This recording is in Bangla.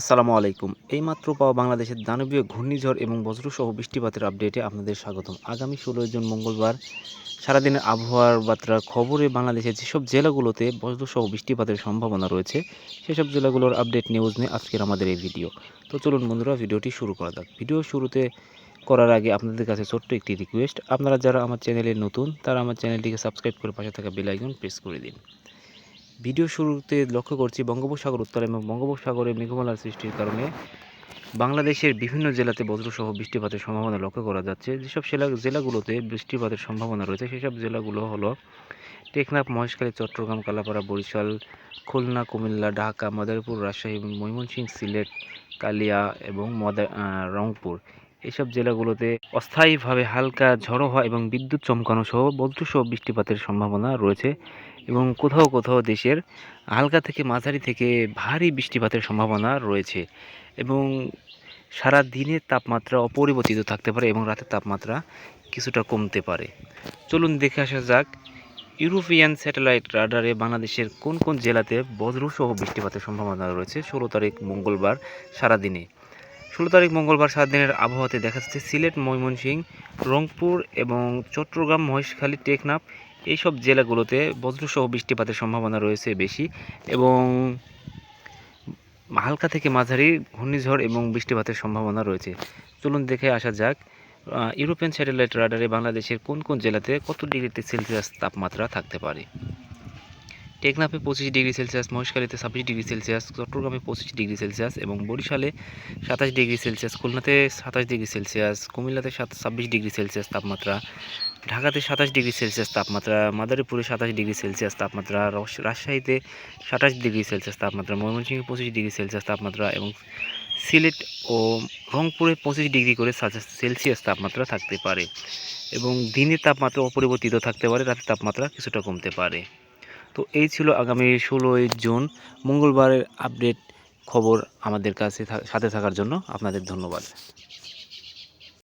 আসসালামু আলাইকুম। এইমাত্র পাওয়া বাংলাদেশের দানবীয় ঘূর্ণিঝড় এবং বজ্রসহ বৃষ্টিপাতের আপডেটে আপনাদের স্বাগতম। আগামী ১৬ জুন মঙ্গলবার সারাদিনের আবহাওয়ার বার্তা খবরে বাংলাদেশের যেসব জেলাগুলোতে বজ্রসহ বৃষ্টিপাতের সম্ভাবনা রয়েছে সেসব জেলাগুলোর আপডেট নিউজ নিয়ে আজকের আমাদের এই ভিডিও। তো চলুন বন্ধুরা ভিডিওটি শুরু করা যাক। ভিডিও শুরুতে করার আগে আপনাদের কাছে ছোট্ট একটি রিকোয়েস্ট, আপনারা যারা আমার চ্যানেলে নতুন তারা আমার চ্যানেলটিকে সাবস্ক্রাইব করে পাশে থাকা বেল আইকন প্রেস করে দিন। ভিডিও শুরুতে লক্ষ্য করছি বঙ্গোপসাগর উত্তাল এবং বঙ্গোপসাগরে মেঘমালার সৃষ্টির কারণে বাংলাদেশের বিভিন্ন জেলাতে বজ্রসহ বৃষ্টিপাতের সম্ভাবনা লক্ষ্য করা যাচ্ছে। যেসব জেলাগুলোতে বৃষ্টিপাতের সম্ভাবনা রয়েছে সেসব জেলাগুলো হলো টেকনাফ, মহেশখালী, চট্টগ্রাম, কালাপাড়া, বরিশাল, খুলনা, কুমিল্লা, ঢাকা, মাদারীপুর, রাজশাহী, ময়মনসিংহ, সিলেট, কালিয়া এবং রংপুর। এসব জেলাগুলোতে অস্থায়ীভাবে হালকা ঝড়ো হওয়া এবং বিদ্যুৎ চমকানো সহ বজ্রসহ বৃষ্টিপাতের সম্ভাবনা রয়েছে এবং কোথাও কোথাও দেশের হালকা থেকে মাঝারি থেকে ভারী বৃষ্টিপাতের সম্ভাবনা রয়েছে এবং সারা দিনের তাপমাত্রা অপরিবর্তিত থাকতে পারে এবং রাতের তাপমাত্রা কিছুটা কমতে পারে। চলুন দেখে আসা যাক ইউরোপিয়ান স্যাটেলাইট রাডারে বাংলাদেশের কোন কোন জেলাতে বজ্রসহ বৃষ্টিপাতের সম্ভাবনা রয়েছে ১৬ তারিখ মঙ্গলবার সারাদিনে। ১৬ তারিখ মঙ্গলবার সারাদিনের আবহাওয়াতে দেখা যাচ্ছে সিলেট, ময়মনসিংহ, রংপুর এবং চট্টগ্রাম, মহেশখালী, টেকনাফ এইসব জেলাগুলোতে বজ্রসহ বৃষ্টিপাতের সম্ভাবনা রয়েছে বেশি এবং হালকা থেকে মাঝারি ঘূর্ণিঝড় এবং বৃষ্টিপাতের সম্ভাবনা রয়েছে। চলুন দেখে আসা যাক ইউরোপিয়ান স্যাটেলাইট রাডারে বাংলাদেশের কোন কোন জেলাতে কত ডিগ্রি সেলসিয়াস তাপমাত্রা থাকতে পারে। টেকনাফে ২৫ ডিগ্রি সেলসিয়াস, মহেশখালীতে ২৬ ডিগ্রি সেলসিয়াস, চট্টগ্রামে ২৫ ডিগ্রি সেলসিয়াস এবং বরিশালে ২৭ ডিগ্রি সেলসিয়াস, খুলনাতে ২৭ ডিগ্রি সেলসিয়াস, কুমিল্লাতে ২৬ ডিগ্রি সেলসিয়াস তাপমাত্রা, ঢাকাতে ২৭ ডিগ্রি সেলসিয়াস তাপমাত্রা, মাদারীপুরে ২৭ ডিগ্রি সেলসিয়াস তাপমাত্রা, রাজশাহীতে ২৭ ডিগ্রি সেলসিয়াস তাপমাত্রা, ময়মনসিংহে ২৫ ডিগ্রি সেলসিয়াস তাপমাত্রা এবং সিলেট ও রংপুরে ২৫ ডিগ্রি করে সেলসিয়াস তাপমাত্রা থাকতে পারে এবং দিনের তাপমাত্রা অপরিবর্তিত থাকতে পারে, রাতের তাপমাত্রা কিছুটা কমতে পারে। তো এই ছিল আগামী ১৬ই জুন মঙ্গলবারের আপডেট খবর। আমাদের কাছে সাথে থাকার জন্য আপনাদের ধন্যবাদ।